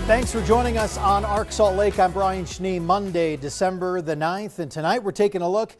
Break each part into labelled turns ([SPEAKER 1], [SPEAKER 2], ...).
[SPEAKER 1] Thanks for joining us on Arc Salt Lake. I'm Brian Schnee. Monday, December the 9th, and tonight we're taking a look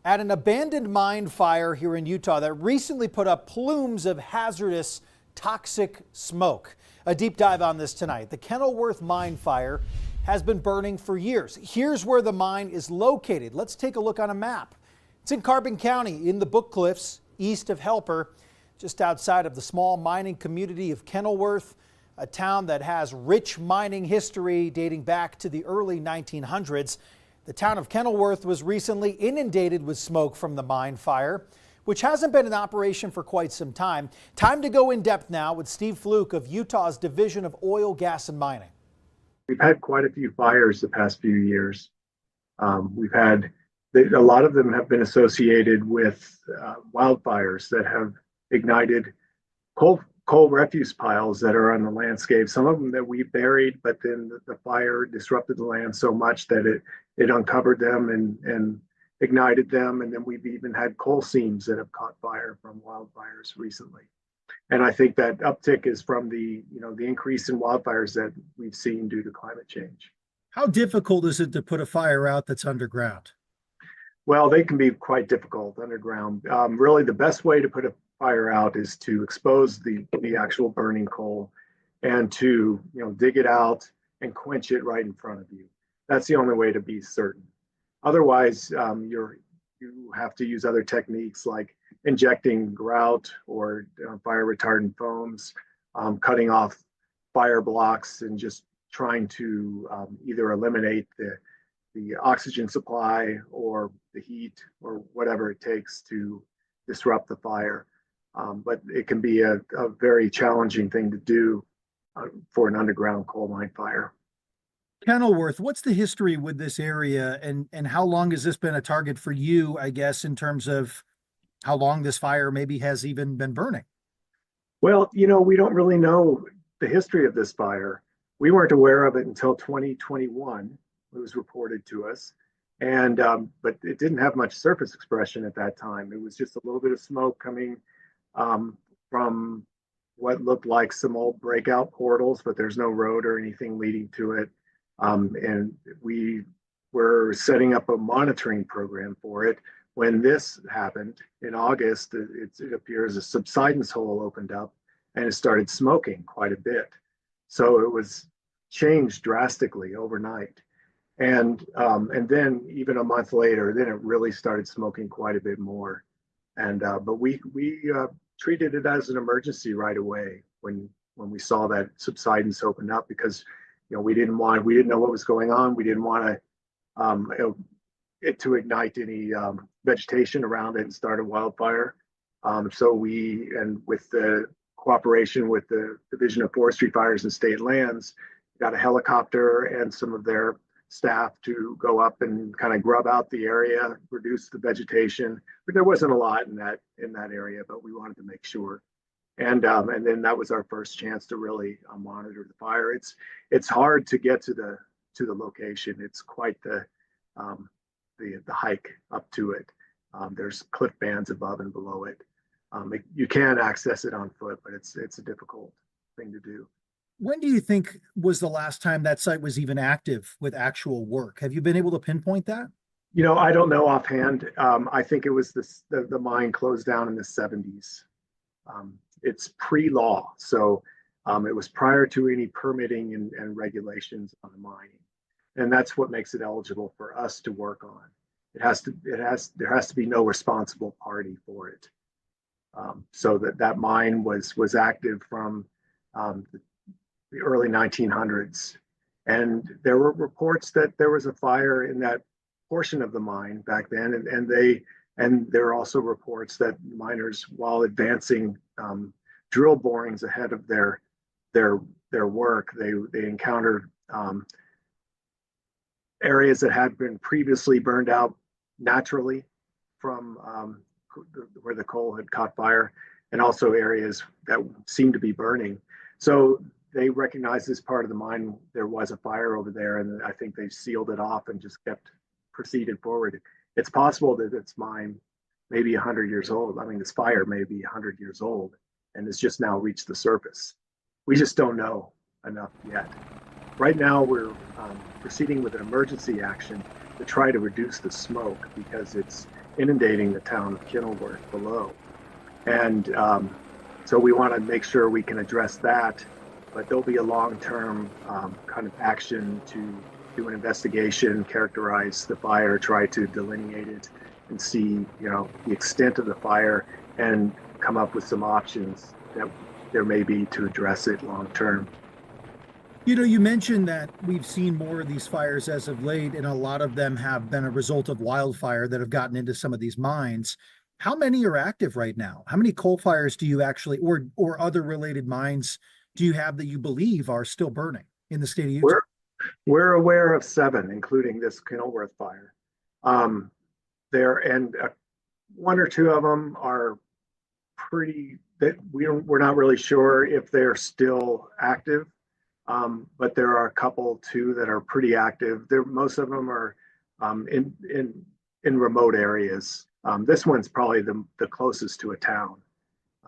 [SPEAKER 1] at an abandoned mine fire here in Utah that recently put up plumes of hazardous, toxic smoke. A deep dive on this tonight. The Kenilworth Mine fire has been burning for years. Here's where the mine is located. Let's take a look on a map. It's in Carbon County, in the Book Cliffs, east of Helper, just outside of the small mining community of Kenilworth, a town that has rich mining history dating back to the early 1900s. The town of Kenilworth was recently inundated with smoke from the mine fire, which hasn't been in operation for quite some time. Time to go in depth now with Steve Fluke of Utah's Division of Oil, Gas and Mining.
[SPEAKER 2] We've had quite a few fires the past few years. A lot of them have been associated with wildfires that have ignited coal refuse piles that are on the landscape. Some of them that we buried, but then the fire disrupted the land so much that it uncovered them and ignited them. And then we've even had coal seams that have caught fire from wildfires recently. And I think that uptick is from the increase in wildfires that we've seen due to climate change.
[SPEAKER 3] How difficult is it to put a fire out that's underground?
[SPEAKER 2] Well, they can be quite difficult underground. Really, the best way to put a fire out is to expose the actual burning coal and to dig it out and quench it right in front of you. That's the only way to be certain. Otherwise, you have to use other techniques like injecting grout or fire retardant foams, cutting off fire blocks, and just trying to either eliminate the oxygen supply or the heat or whatever it takes to disrupt the fire. But it can be a very challenging thing to do for an underground coal mine fire.
[SPEAKER 3] Kenilworth, what's the history with this area, and how long has this been a target for you, I guess, in terms of how long this fire maybe has even been burning?
[SPEAKER 2] Well, we don't really know the history of this fire. We weren't aware of it until 2021. It was reported to us. And but it didn't have much surface expression at that time. It was just a little bit of smoke coming from what looked like some old breakout portals, but there's no road or anything leading to it. And we were setting up a monitoring program for it. When this happened in August, it appears a subsidence hole opened up and it started smoking quite a bit. So it was changed drastically overnight. And then even a month later, then it really started smoking quite a bit more. And but we treated it as an emergency right away when we saw that subsidence open up, because we didn't know what was going on. We didn't want it to ignite any vegetation around it and start a wildfire. So with the cooperation with the Division of Forestry, Fires and State Lands, got a helicopter and some of their staff to go up and kind of grub out the area, reduce the vegetation. But there wasn't a lot in that area, but we wanted to make sure. And then that was our first chance to really monitor the fire. It's hard to get to the location. It's quite the hike up to it. There's cliff bands above and below it. You can access it on foot, but it's a difficult thing to do.
[SPEAKER 3] When do you think was the last time that site was even active with actual work? Have you been able to pinpoint that?
[SPEAKER 2] I don't know offhand. I think it was the mine closed down in the 70s. It's pre-law, so it was prior to any permitting and regulations on the mining, and that's what makes it eligible for us to work on. There has to be no responsible party for it. So that mine was active from the early 1900s, and there were reports that there was a fire in that portion of the mine back then, and there are also reports that miners, while advancing drill borings ahead of their work, they encountered areas that had been previously burned out naturally from where the coal had caught fire, and also areas that seemed to be burning. So they recognized this part of the mine, there was a fire over there, and I think they sealed it off and just proceeded forward. It's possible that this mine may be 100 years old. I mean, this fire may be 100 years old and has just now reached the surface. We just don't know enough yet. right now we're proceeding with an emergency action to try to reduce the smoke because it's inundating the town of Kenilworth below. And so we want to make sure we can address that, but there'll be a long-term kind of action to do an investigation, characterize the fire, try to delineate it, and see, the extent of the fire, and come up with some options that there may be to address it long-term.
[SPEAKER 3] You mentioned that we've seen more of these fires as of late, and a lot of them have been a result of wildfire that have gotten into some of these mines. How many are active right now? How many coal fires do you actually, or other related mines do you have that you believe are still burning in the state of Utah?
[SPEAKER 2] We're aware of 7, including this Kenilworth fire. One or two of them are we're not really sure if they're still active. But there are a couple too that are pretty active. Most of them are in remote areas. This one's probably the closest to a town,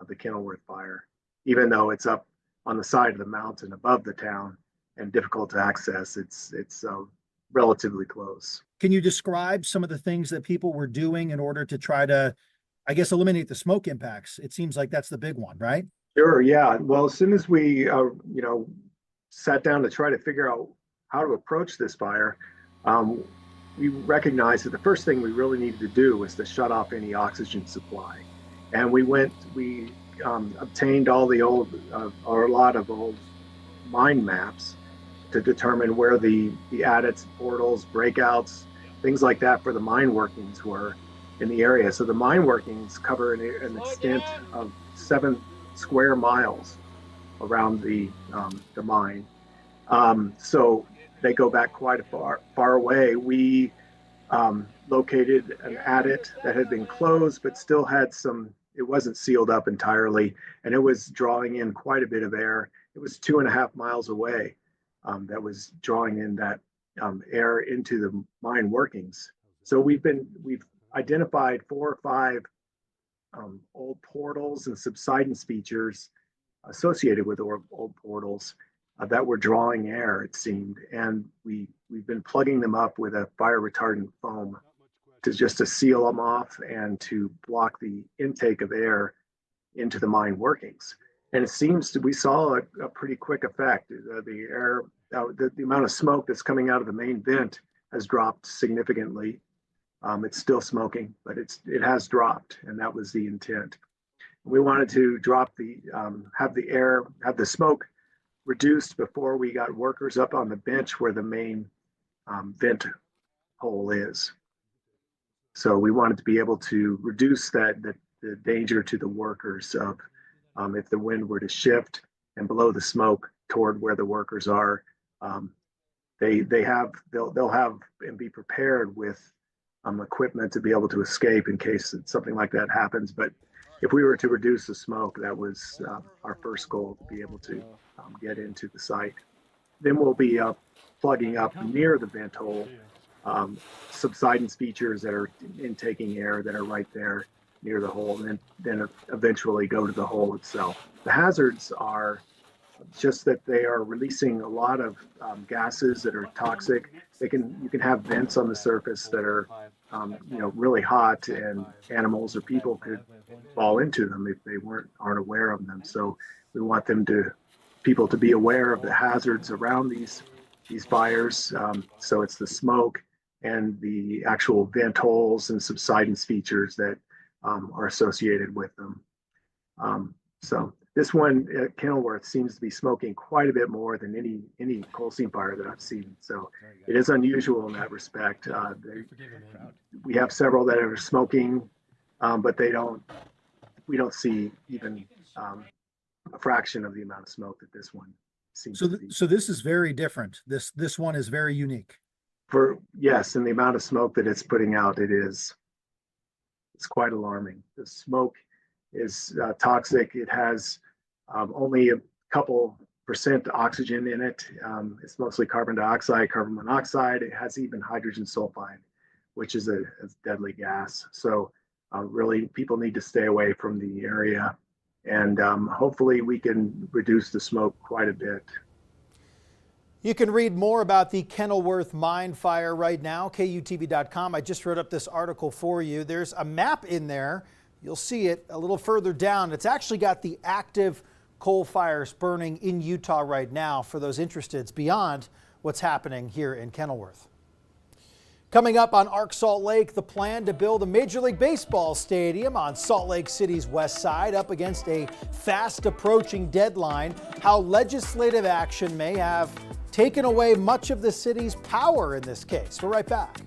[SPEAKER 2] the Kenilworth fire, even though it's up on the side of the mountain above the town and difficult to access. It's relatively close.
[SPEAKER 3] Can you describe some of the things that people were doing in order to try to, I guess, eliminate the smoke impacts? It seems like that's the big one, right?
[SPEAKER 2] Sure. Yeah. Well, as soon as we, sat down to try to figure out how to approach this fire, we recognized that the first thing we really needed to do was to shut off any oxygen supply. And we obtained all the or a lot of old mine maps to determine where the adits, portals, breakouts, things like that for the mine workings were in the area. So the mine workings cover an extent of 7 square miles around the mine. So they go back quite a far away. We located an adit that had been closed, but still had it wasn't sealed up entirely, and it was drawing in quite a bit of air. It was 2.5 miles away that was drawing in that air into the mine workings. So we've identified 4 or 5 old portals and subsidence features associated with old portals that were drawing air, it seemed, and we've been plugging them up with a fire retardant foam to seal them off and to block the intake of air into the mine workings. And we saw a pretty quick effect. The amount of smoke that's coming out of the main vent has dropped significantly. It's still smoking, but it has dropped, and that was the intent. We wanted to have the smoke reduced before we got workers up on the bench where the main vent hole is. So we wanted to be able to reduce the danger to the workers of if the wind were to shift and blow the smoke toward where the workers are. They'll have and be prepared with equipment to be able to escape in case something like that happens. But if we were to reduce the smoke, that was our first goal, to be able to get into the site. Then we'll be plugging up near the vent hole subsidence features that are intaking air that are right there near the hole, and then eventually go to the hole itself. The hazards are just that they are releasing a lot of gases that are toxic. You can have vents on the surface that are really hot, and animals or people could fall into them if they aren't aware of them. So we want people to be aware of the hazards around these fires. So it's the smoke and the actual vent holes and subsidence features that are associated with them. So this one at Kenilworth seems to be smoking quite a bit more than any coal seam fire that I've seen. So it is unusual in that respect. We have several that are smoking, but we don't see even a fraction of the amount of smoke that this one seems to be.
[SPEAKER 3] So this is very different. This one is very unique.
[SPEAKER 2] Yes, and the amount of smoke that it's putting out, it's quite alarming. The smoke is toxic. It has only a couple % oxygen in it. It's mostly carbon dioxide, carbon monoxide. It has even hydrogen sulfide, which is a deadly gas. So really, people need to stay away from the area, and hopefully we can reduce the smoke quite a bit.
[SPEAKER 1] You can read more about the Kenilworth Mine fire right now, KUTV.com. I just wrote up this article for you. There's a map in there. You'll see it a little further down. It's actually got the active coal fires burning in Utah right now for those interested. It's beyond what's happening here in Kenilworth. Coming up on Arc Salt Lake, the plan to build a Major League Baseball stadium on Salt Lake City's west side up against a fast approaching deadline. How legislative action may have taken away much of the city's power in this case. We're right back.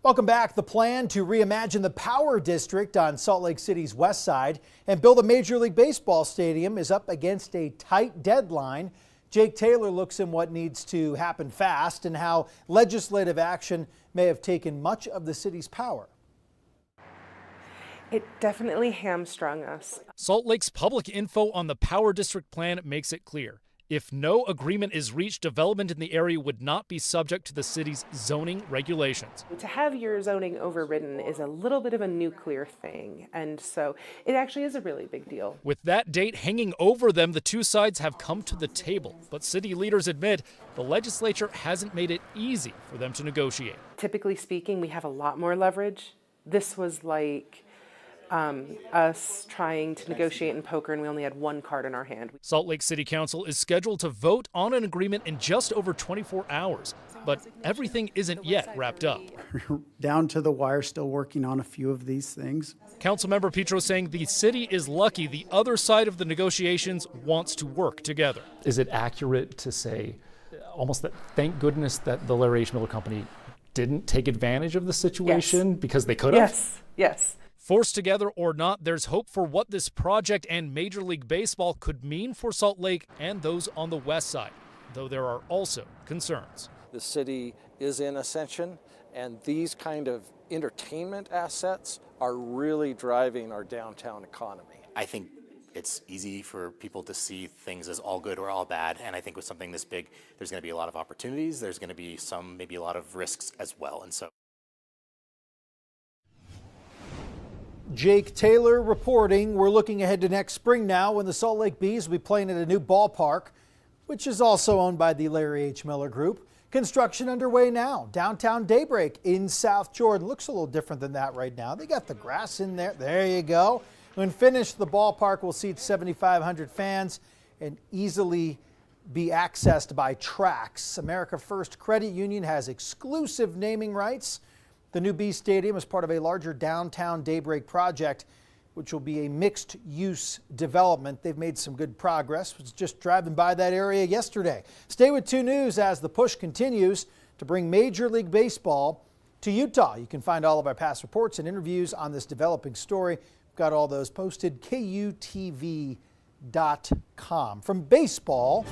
[SPEAKER 1] Welcome back. The plan to reimagine the Power District on Salt Lake City's west side and build a Major League Baseball stadium is up against a tight deadline. Jake Taylor looks in what needs to happen fast and how legislative action may have taken much of the city's power.
[SPEAKER 4] It definitely hamstrung us.
[SPEAKER 5] Salt Lake's public info on the Power District plan makes it clear. If no agreement is reached, development in the area would not be subject to the city's zoning regulations.
[SPEAKER 4] To have your zoning overridden is a little bit of a nuclear thing, and so it actually is a really big deal.
[SPEAKER 5] With that date hanging over them, the two sides have come to the table. But city leaders admit the legislature hasn't made it easy for them to negotiate.
[SPEAKER 4] Typically speaking, we have a lot more leverage. This was like us trying to negotiate in poker, and we only had one card in our hand.
[SPEAKER 5] Salt Lake City Council is scheduled to vote on an agreement in just over 24 hours, but everything isn't yet wrapped up.
[SPEAKER 6] Down to the wire, still working on a few of these things.
[SPEAKER 5] Councilmember Petro saying the city is lucky the other side of the negotiations wants to work together.
[SPEAKER 7] Is it accurate to say almost that thank goodness that the Larry H. Miller Company didn't take advantage of the situation because they could have?
[SPEAKER 4] Yes.
[SPEAKER 5] Forced together or not, there's hope for what this project and Major League Baseball could mean for Salt Lake and those on the west side, though there are also concerns.
[SPEAKER 8] The city is in ascension, and these kind of entertainment assets are really driving our downtown economy.
[SPEAKER 9] I think it's easy for people to see things as all good or all bad, and I think with something this big, there's going to be a lot of opportunities, there's going to be maybe a lot of risks as well, and so.
[SPEAKER 1] Jake Taylor reporting. We're looking ahead to next spring now when the Salt Lake Bees will be playing at a new ballpark, which is also owned by the Larry H. Miller Group. Construction underway now. Downtown Daybreak in South Jordan. Looks a little different than that right now. They got the grass in there. There you go. When finished, the ballpark will seat 7,500 fans and easily be accessed by tracks. America First Credit Union has exclusive naming rights. The new Bee Stadium is part of a larger downtown Daybreak project, which will be a mixed-use development. They've made some good progress. I was just driving by that area yesterday. Stay with 2 News as the push continues to bring Major League Baseball to Utah. You can find all of our past reports and interviews on this developing story. We've got all those posted, KUTV.com. From baseball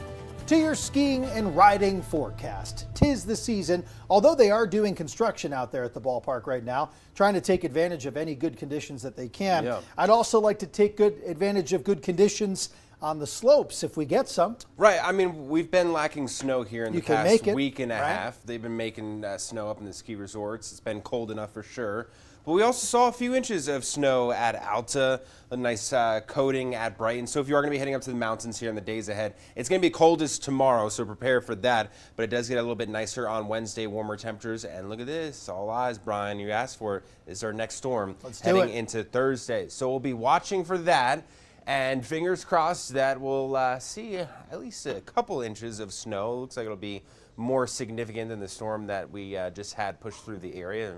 [SPEAKER 1] to your skiing and riding forecast. 'Tis the season, although they are doing construction out there at the ballpark right now, trying to take advantage of any good conditions that they can.
[SPEAKER 10] Yeah.
[SPEAKER 1] I'd also like to take good advantage of good conditions on the slopes if we get some.
[SPEAKER 10] Right. I mean, we've been lacking snow here in the
[SPEAKER 1] You can
[SPEAKER 10] past
[SPEAKER 1] make it,
[SPEAKER 10] week and a
[SPEAKER 1] right?
[SPEAKER 10] half. They've been making snow up in the ski resorts. It's been cold enough for sure. But we also saw a few inches of snow at Alta, a nice coating at Brighton. So if you are going to be heading up to the mountains here in the days ahead, it's going to be coldest tomorrow, so prepare for that. But it does get a little bit nicer on Wednesday, warmer temperatures. And look at this, all eyes, Brian, you asked for it, is our next storm heading into Thursday. So we'll be watching for that. And fingers crossed that we'll see at least a couple inches of snow. Looks like it'll be more significant than the storm that we just had pushed through the area.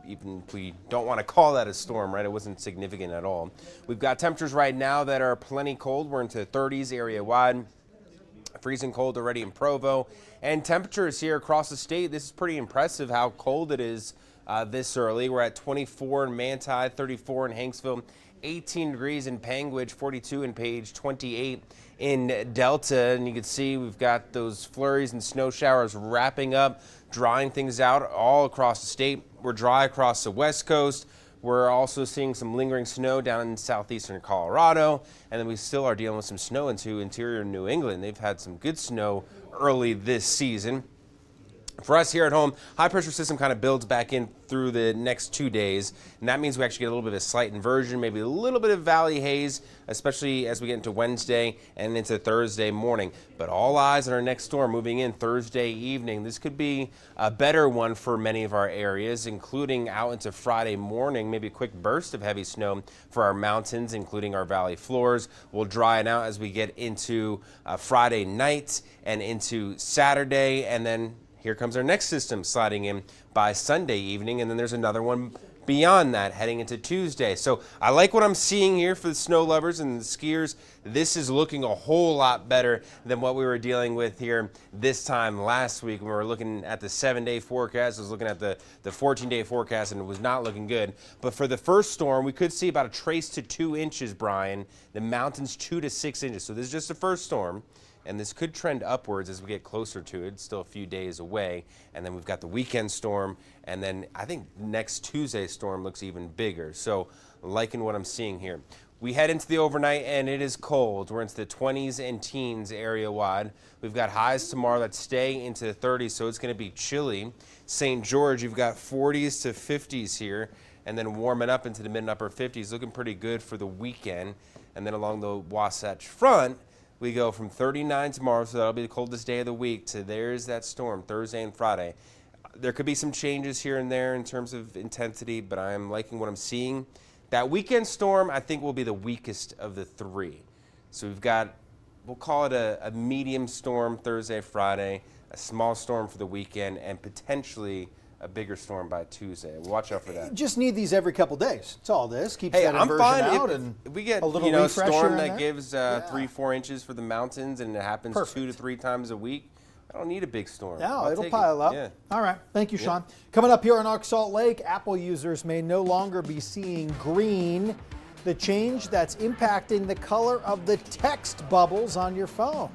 [SPEAKER 10] Even if we don't want to call that a storm, right? It wasn't significant at all. We've got temperatures right now that are plenty cold. We're into the 30s area wide. Freezing cold already in Provo. And temperatures here across the state, this is pretty impressive how cold it is this early. We're at 24 in Manti, 34 in Hanksville, 18 degrees in Panguitch, 42 in Page, 28 in Delta. And you can see we've got those flurries and snow showers wrapping up, drying things out all across the state. We're dry across the west coast. We're also seeing some lingering snow down in southeastern Colorado. And then we still are dealing with some snow into interior New England. They've had some good snow early this season. For us here at home, high pressure system kind of builds back in through the next 2 days, and that means we actually get a little bit of a slight inversion, maybe a little bit of valley haze, especially as we get into Wednesday and into Thursday morning. But all eyes on our next storm moving in Thursday evening. This could be a better one for many of our areas, including out into Friday morning, maybe a quick burst of heavy snow for our mountains, including our valley floors. We'll dry it out as we get into Friday night and into Saturday, and then here comes our next system sliding in by Sunday evening, and then there's another one beyond that heading into Tuesday. So I like what I'm seeing here for the snow lovers and the skiers. This is looking a whole lot better than what we were dealing with here this time last week when we were looking at the 7-day forecast. I was looking at the 14-day forecast, and it was not looking good. But for the first storm, we could see about a trace to 2 inches, Brian. The mountains 2 to 6 inches. So this is just the first storm. And this could trend upwards as we get closer to it. It's still a few days away. And then we've got the weekend storm. And then I think next Tuesday's storm looks even bigger. So liking what I'm seeing here. We head into the overnight and it is cold. We're into the 20s and teens area wide. We've got highs tomorrow that stay into the 30s, so it's going to be chilly. St. George, you've got 40s to 50s here, and then warming up into the mid and upper 50s, looking pretty good for the weekend. And then along the Wasatch Front, we go from 39 tomorrow, so that'll be the coldest day of the week, to there's that storm Thursday and Friday. There could be some changes here and there in terms of intensity, but I'm liking what I'm seeing. That weekend storm, I think, will be the weakest of the three. So we've got, we'll call it a medium storm Thursday, Friday, a small storm for the weekend, and potentially a bigger storm by Tuesday. We'll watch out for that.
[SPEAKER 1] Just need these every couple days. That's all this. Keeps
[SPEAKER 10] Hey,
[SPEAKER 1] that
[SPEAKER 10] I'm
[SPEAKER 1] inversion
[SPEAKER 10] fine
[SPEAKER 1] out
[SPEAKER 10] if,
[SPEAKER 1] and
[SPEAKER 10] if we get
[SPEAKER 1] a little
[SPEAKER 10] a
[SPEAKER 1] refresher
[SPEAKER 10] storm
[SPEAKER 1] in
[SPEAKER 10] that
[SPEAKER 1] there.
[SPEAKER 10] gives 3-4 inches for the mountains, and it happens
[SPEAKER 1] Perfect.
[SPEAKER 10] 2 to 3 times a week. I don't need a big storm.
[SPEAKER 1] No,
[SPEAKER 10] I'll
[SPEAKER 1] it'll
[SPEAKER 10] take
[SPEAKER 1] pile up.
[SPEAKER 10] Yeah.
[SPEAKER 1] All right. Thank you, Sean. Coming up here on Ark Salt Lake, Apple users may no longer be seeing green. The change that's impacting the color of the text bubbles on your phone.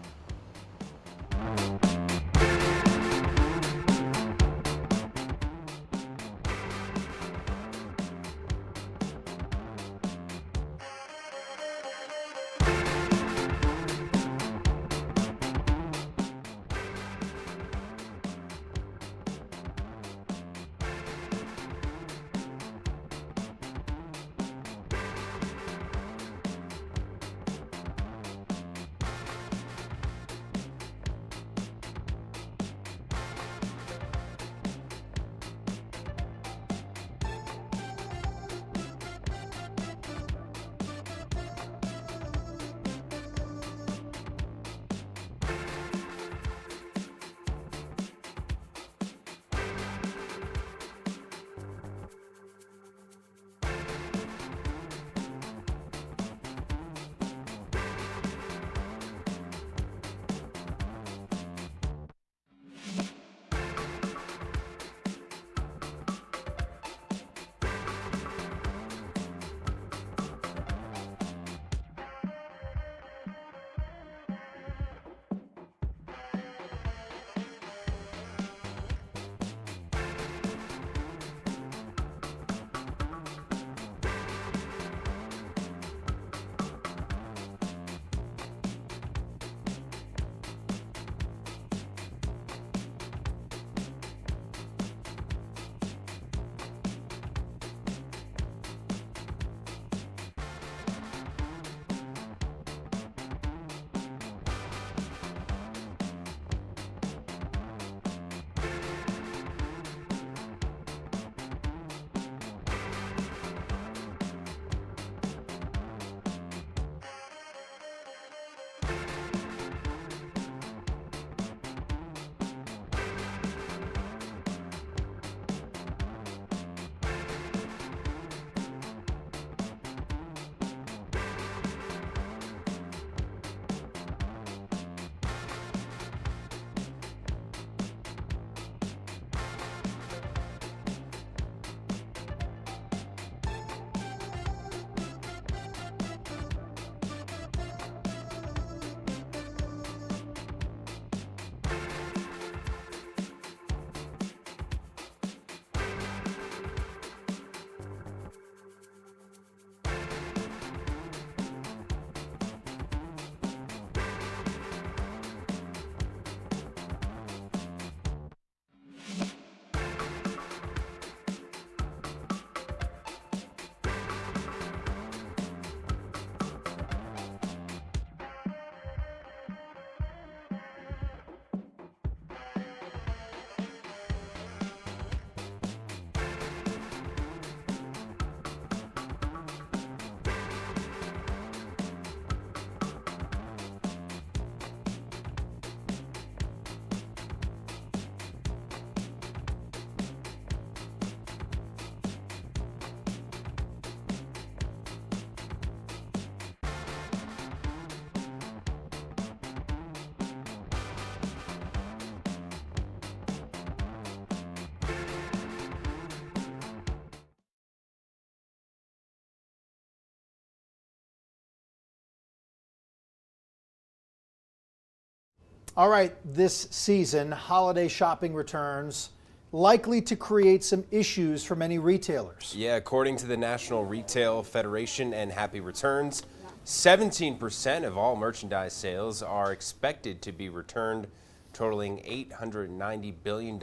[SPEAKER 1] All right, this season, holiday shopping returns likely to create some issues for many retailers.
[SPEAKER 10] Yeah, according to the National Retail Federation and Happy Returns, 17% of all merchandise sales are expected to be returned, totaling $890 billion.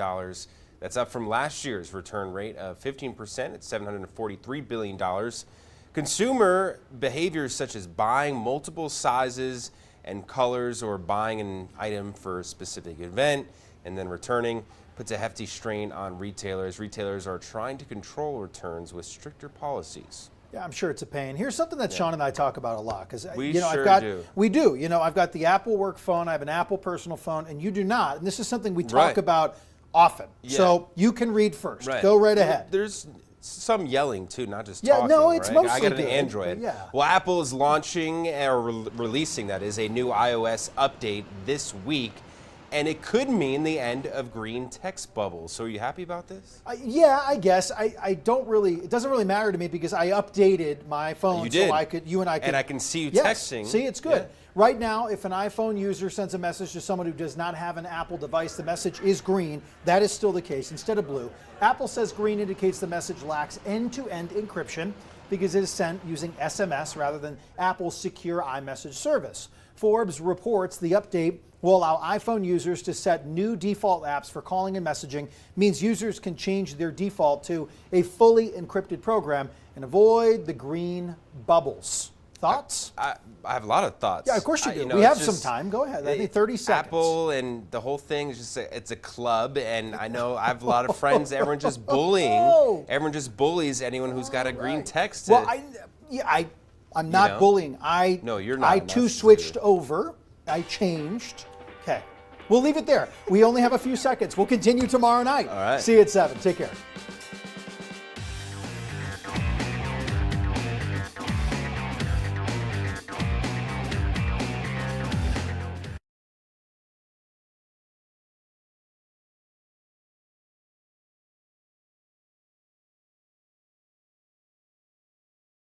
[SPEAKER 10] That's up from last year's return rate of 15% at $743 billion. Consumer behaviors such as buying multiple sizes and colors or buying an item for a specific event and then returning puts a hefty strain on retailers. Retailers are trying to control returns with stricter policies.
[SPEAKER 1] Yeah, I'm sure it's a pain. Here's something that Sean and I talk about a lot because
[SPEAKER 10] We
[SPEAKER 1] you know
[SPEAKER 10] sure
[SPEAKER 1] I've got
[SPEAKER 10] do.
[SPEAKER 1] we do. You know, I've got the Apple work phone, I have an Apple personal phone, and you do not. And this is something we talk
[SPEAKER 10] Right.
[SPEAKER 1] about often.
[SPEAKER 10] Yeah.
[SPEAKER 1] So you can read first.
[SPEAKER 10] Right.
[SPEAKER 1] Go right ahead.
[SPEAKER 10] There's some yelling too, not just
[SPEAKER 1] Yeah,
[SPEAKER 10] talking.
[SPEAKER 1] no, it's
[SPEAKER 10] right? I
[SPEAKER 1] mostly
[SPEAKER 10] got an
[SPEAKER 1] good.
[SPEAKER 10] Android.
[SPEAKER 1] Yeah.
[SPEAKER 10] Well, Apple is launching or releasing, that is, a new iOS update this week, and it could mean the end of green text bubbles. So are you happy about this?
[SPEAKER 1] Yeah, I guess. I don't really. It doesn't really matter to me because I updated my phone
[SPEAKER 10] You did.
[SPEAKER 1] so you and I could.
[SPEAKER 10] And I can see you
[SPEAKER 1] Yes.
[SPEAKER 10] texting.
[SPEAKER 1] See, it's good.
[SPEAKER 10] Yeah.
[SPEAKER 1] Right now, if an iPhone user sends a message to someone who does not have an Apple device, the message is green. That is still the case instead of blue. Apple says green indicates the message lacks end-to-end encryption because it is sent using SMS rather than Apple's secure iMessage service. Forbes reports the update will allow iPhone users to set new default apps for calling and messaging, means users can change their default to a fully encrypted program and avoid the green bubbles. Thoughts?
[SPEAKER 10] I have a lot of thoughts.
[SPEAKER 1] Yeah, of course you do.
[SPEAKER 10] know,
[SPEAKER 1] We
[SPEAKER 10] it's
[SPEAKER 1] have some
[SPEAKER 10] just-
[SPEAKER 1] time. Go ahead. I think 30 seconds.
[SPEAKER 10] Apple and the whole thing is just it's a club, and I know I have a lot of friends. Everyone just bullying. Everyone just bullies anyone who's got a green text.
[SPEAKER 1] Well, I'm not
[SPEAKER 10] know?
[SPEAKER 1] bullying.
[SPEAKER 10] No, you're not.
[SPEAKER 1] I
[SPEAKER 10] and
[SPEAKER 1] too
[SPEAKER 10] that's
[SPEAKER 1] switched
[SPEAKER 10] true.
[SPEAKER 1] over. I changed. Okay. We'll leave it there. We only have a few seconds. We'll continue tomorrow night.
[SPEAKER 10] All right.
[SPEAKER 1] See you at 7. Take care.